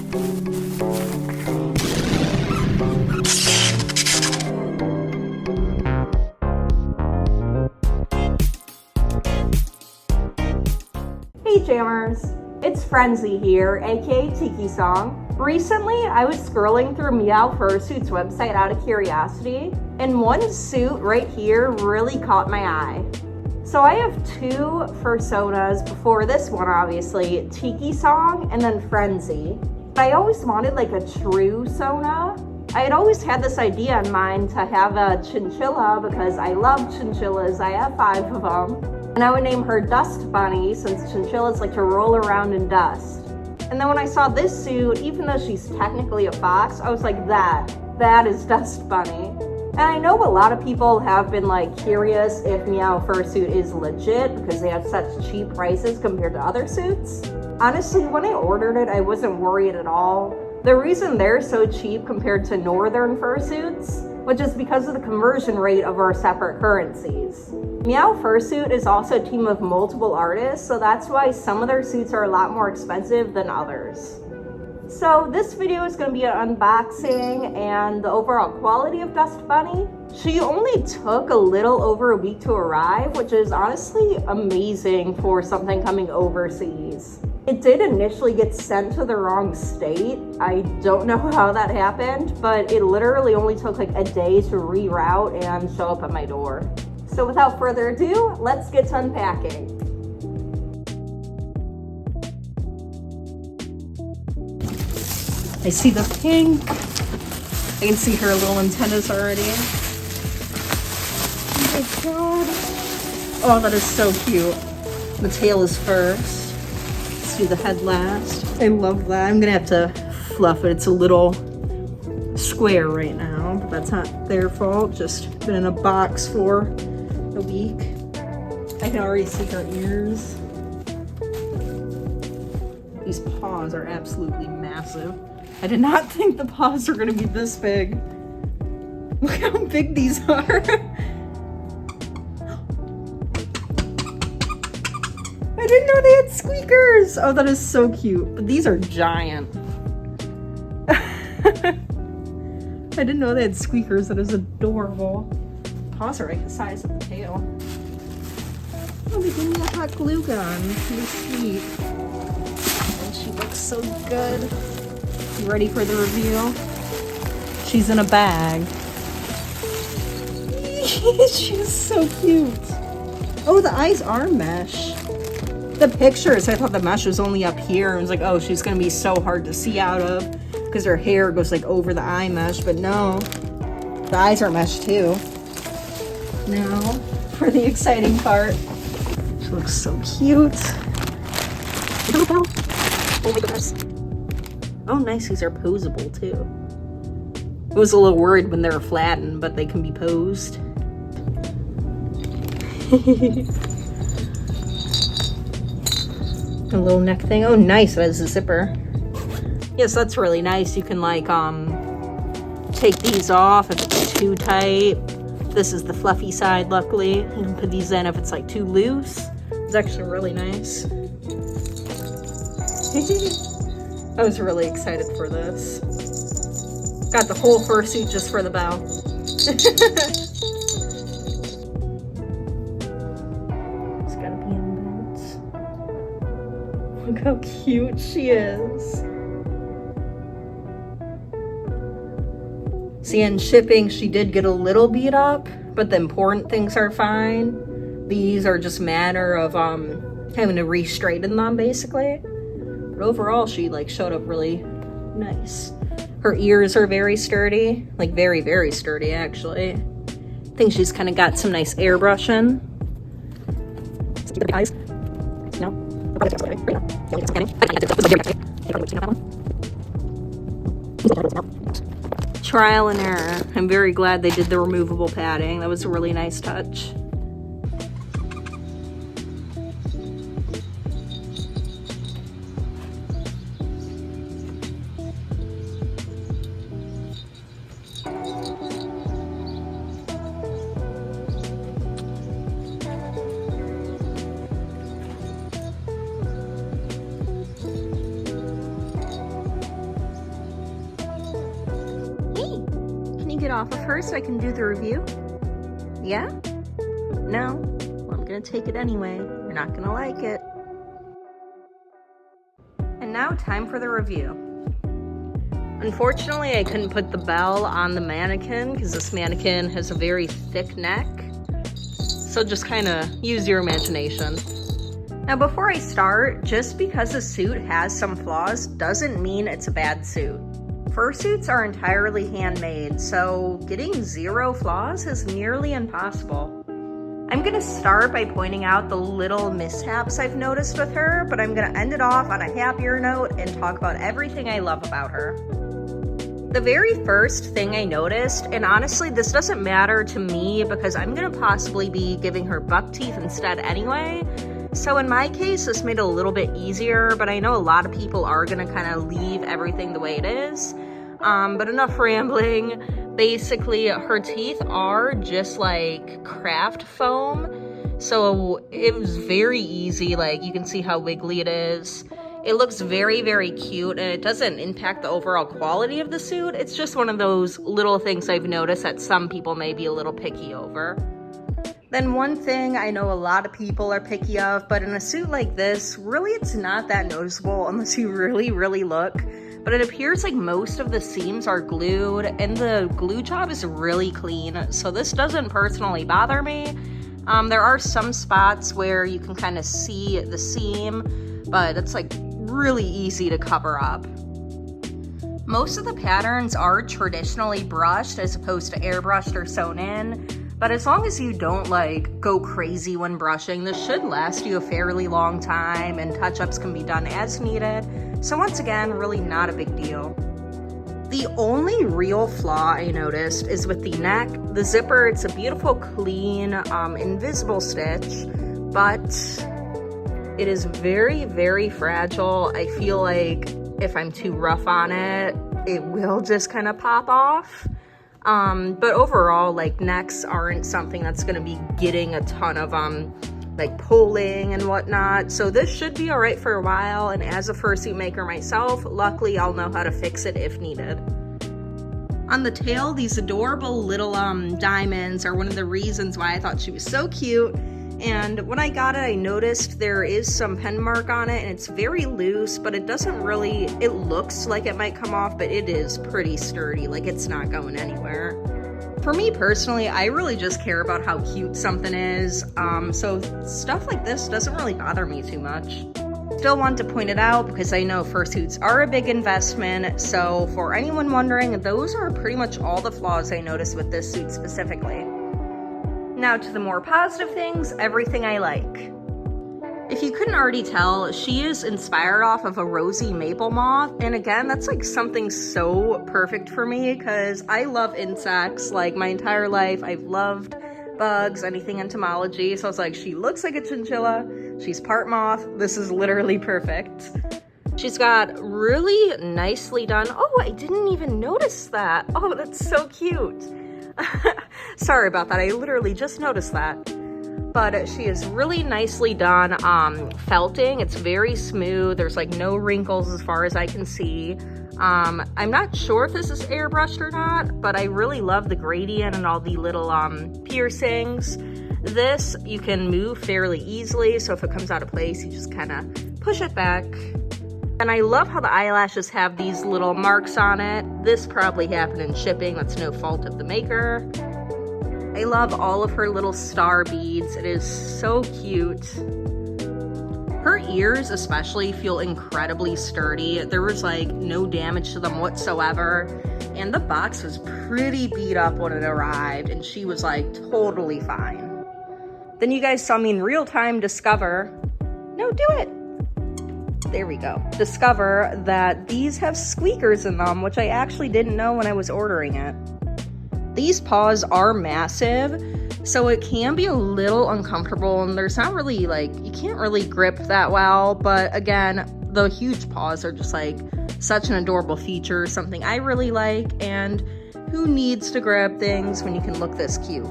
Hey Jammers, it's Frenzy here, aka Tiki Song. Recently, I was scrolling through Meow Fursuits website out of curiosity, and one suit right here really caught my eye. So I have two fursonas before this one, obviously, Tiki Song and then Frenzy. I always wanted like a true Sona. I had always had this idea in mind to have a chinchilla because I love chinchillas. I have 5 of them. And I would name her Dust Bunny since chinchillas like to roll around in dust. And then when I saw this suit, even though she's technically a fox, I was like, that is Dust Bunny. And I know a lot of people have been like curious if Meow Fursuit is legit because they have such cheap prices compared to other suits. Honestly, when I ordered it, I wasn't worried at all. The reason they're so cheap compared to northern fursuits, which is because of the conversion rate of our separate currencies. Meow Fursuit is also a team of multiple artists, so that's why some of their suits are a lot more expensive than others. So this video is going to be an unboxing and the overall quality of Dust Bunny. She only took a little over a week to arrive, which is honestly amazing for something coming overseas. It did initially get sent to the wrong state. I don't know how that happened, but it literally only took like a day to reroute and show up at my door. So without further ado, let's get to unpacking. I see the pink. I can see her little antennas already. Oh my god. Oh, that is so cute. The tail is first. Let's do the head last. I love that. I'm gonna have to fluff it. It's a little square right now, but that's not their fault. Just been in a box for a week. I can already see her ears. These paws are absolutely massive. I did not think the paws were gonna be this big. Look how big these are. I didn't know they had squeakers. Oh, that is so cute. But these are giant. I didn't know they had squeakers. That is adorable. Paws are like the size of the tail. Oh, they gave me a hot glue gun. Really sweet. And she looks so good. You ready for the reveal? She's in a bag. She's so cute. Oh, the eyes are mesh. The pictures, I thought the mesh was only up here. I was like, oh, she's gonna be so hard to see out of because her hair goes like over the eye mesh, but no. The eyes are mesh too. Now, for the exciting part. She looks so cute. Oh my goodness. Oh, nice, these are posable too. I was a little worried when they were flattened, but they can be posed. A little neck thing. Oh, nice, that is a zipper. Yes, that's really nice. You can like take these off if it's too tight. This is the fluffy side, luckily. You can put these in if it's like too loose. It's actually really nice. I was really excited for this. Got the whole fursuit just for the bow. It's gotta be in bits. Look how cute she is. See, in shipping, she did get a little beat up, but the important things are fine. These are just a matter of having to re-straighten them, basically. But overall, she like showed up really nice. Her ears are very sturdy, like very, very sturdy, actually. I think she's kind of got some nice airbrushing. The eyes. No. Trial and error. I'm very glad they did the removable padding. That was a really nice touch. get off of her so I can do the review? Yeah? No? Well, I'm gonna take it anyway. You're not gonna like it. And now time for the review. Unfortunately, I couldn't put the bell on the mannequin because this mannequin has a very thick neck. So just kind of use your imagination. Now before I start, just because a suit has some flaws doesn't mean it's a bad suit. Fursuits are entirely handmade, so getting 0 flaws is nearly impossible. I'm gonna start by pointing out the little mishaps I've noticed with her, but I'm gonna end it off on a happier note and talk about everything I love about her. The very first thing I noticed, and honestly this doesn't matter to me because I'm gonna possibly be giving her buck teeth instead anyway, so in my case this made it a little bit easier, but I know a lot of people are gonna kind of leave everything the way it is. But enough rambling. Basically, her teeth are just like craft foam, so it was very easy. Like, you can see how wiggly it is. It looks very, very cute, and it doesn't impact the overall quality of the suit. It's just one of those little things I've noticed that some people may be a little picky over. Then one thing I know a lot of people are picky of, but in a suit like this, really it's not that noticeable unless you really, really look. But it appears like most of the seams are glued and the glue job is really clean, so this doesn't personally bother me. There are some spots where you can kind of see the seam, but it's like really easy to cover up. Most of the patterns are traditionally brushed as opposed to airbrushed or sewn in, but as long as you don't like go crazy when brushing, this should last you a fairly long time and touch-ups can be done as needed. So once again, really not a big deal. The only real flaw I noticed is with the neck. The zipper, it's a beautiful, clean, invisible stitch, but it is very, very fragile. I feel like if I'm too rough on it, it will just kind of pop off. But overall, like, necks aren't something that's gonna be getting a ton of like pulling and whatnot, so this should be all right for a while, and as a fursuit maker myself, luckily I'll know how to fix it if needed. On the tail, these adorable little diamonds are one of the reasons why I thought she was so cute, and when I got it I noticed there is some pen mark on it and it's very loose, but it doesn't really, it looks like it might come off, but it is pretty sturdy, like it's not going anywhere. For me personally, I really just care about how cute something is, so stuff like this doesn't really bother me too much. Still want to point it out because I know fursuits are a big investment, so for anyone wondering, those are pretty much all the flaws I noticed with this suit specifically. Now to the more positive things, everything I like. If you couldn't already tell, she is inspired off of a rosy maple moth, and again, that's like something so perfect for me because I love insects. Like, my entire life I've loved bugs, anything entomology, so I was like, she looks like a chinchilla, she's part moth, this is literally perfect. She's got really nicely done, oh, I didn't even notice that. Oh, that's so cute. Sorry about that, I literally just noticed that. But she is really nicely done felting. It's very smooth. There's like no wrinkles as far as I can see. I'm not sure if this is airbrushed or not, but I really love the gradient and all the little piercings. This you can move fairly easily, so if it comes out of place, you just kind of push it back. And I love how the eyelashes have these little marks on it. This probably happened in shipping. That's no fault of the maker. I love all of her little star beads. It is so cute. Her ears especially feel incredibly sturdy. There was like no damage to them whatsoever. And the box was pretty beat up when it arrived, and she was like totally fine. Then you guys saw me in real time discover, no, do it. There we go. Discover that these have squeakers in them, which I actually didn't know when I was ordering it. These paws are massive, so it can be a little uncomfortable, and there's not really like, you can't really grip that well, but again, the huge paws are just like such an adorable feature, something I really like, and who needs to grab things when you can look this cute?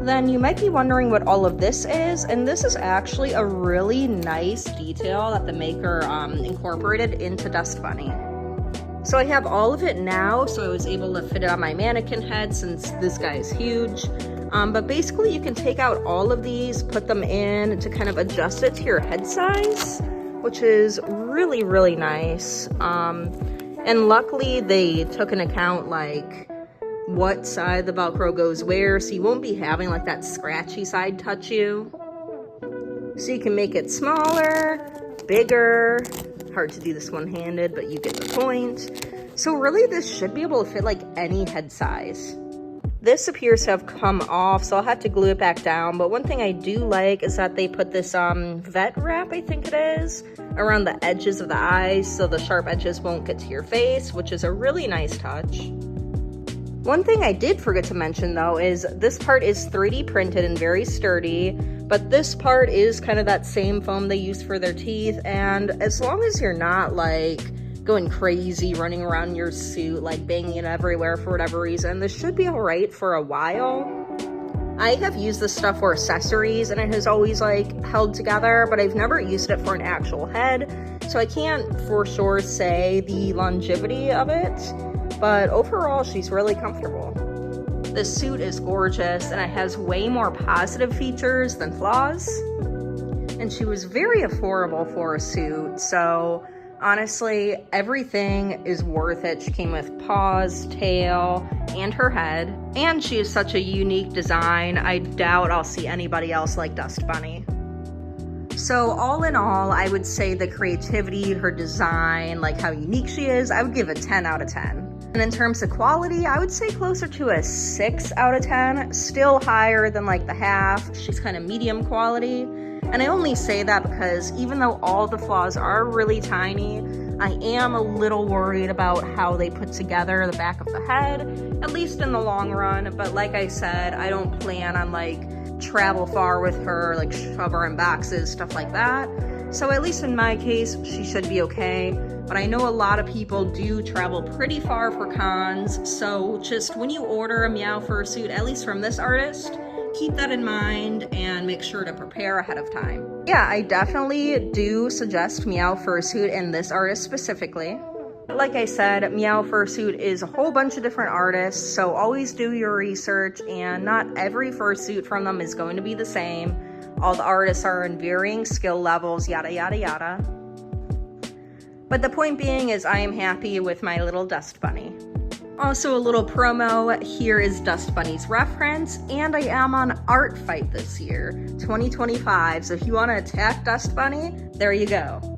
Then you might be wondering what all of this is, and this is actually a really nice detail that the maker incorporated into Dust Bunny. So I have all of it now, so I was able to fit it on my mannequin head since this guy is huge. But basically you can take out all of these, put them in to kind of adjust it to your head size, which is really, really nice. And luckily they took into account like what side the Velcro goes where, so you won't be having like that scratchy side touch you. So you can make it smaller, bigger. Hard to do this one-handed, but you get the point. So really this should be able to fit like any head size. This appears to have come off, so I'll have to glue it back down. But one thing I do like is that they put this vet wrap, I think it is, around the edges of the eyes so the sharp edges won't get to your face, which is a really nice touch. One thing I did forget to mention though is this part is 3D printed and very sturdy, but this part is kind of that same foam they use for their teeth, and as long as you're not like going crazy running around your suit like banging it everywhere for whatever reason, this should be all right for a while. I have used this stuff for accessories and it has always like held together, but I've never used it for an actual head, so I can't for sure say the longevity of it, but overall she's really comfortable. This suit is gorgeous and it has way more positive features than flaws, and she was very affordable for a suit, so honestly, everything is worth it. She came with paws, tail, and her head. And she is such a unique design. I doubt I'll see anybody else like Dust Bunny. So all in all, I would say the creativity, her design, like how unique she is, I would give a 10 out of 10. And in terms of quality, I would say closer to a 6 out of 10. Still higher than like the half. She's kind of medium quality. And I only say that because even though all the flaws are really tiny, I am a little worried about how they put together the back of the head, at least in the long run. But like I said, I don't plan on like travel far with her, like shove her in boxes, stuff like that. So at least in my case, she should be okay. But I know a lot of people do travel pretty far for cons. So just when you order a Meow Fursuit, at least from this artist, keep that in mind and make sure to prepare ahead of time. Yeah, I definitely do suggest Meow Fursuit and this artist specifically. Like I said, Meow Fursuit is a whole bunch of different artists, so always do your research, and not every fursuit from them is going to be the same. All the artists are in varying skill levels, yada yada yada. But the point being is I am happy with my little Dust Bunny. Also a little promo, here is Dust Bunny's reference, and I am on Art Fight this year, 2025, so if you want to attack Dust Bunny, there you go.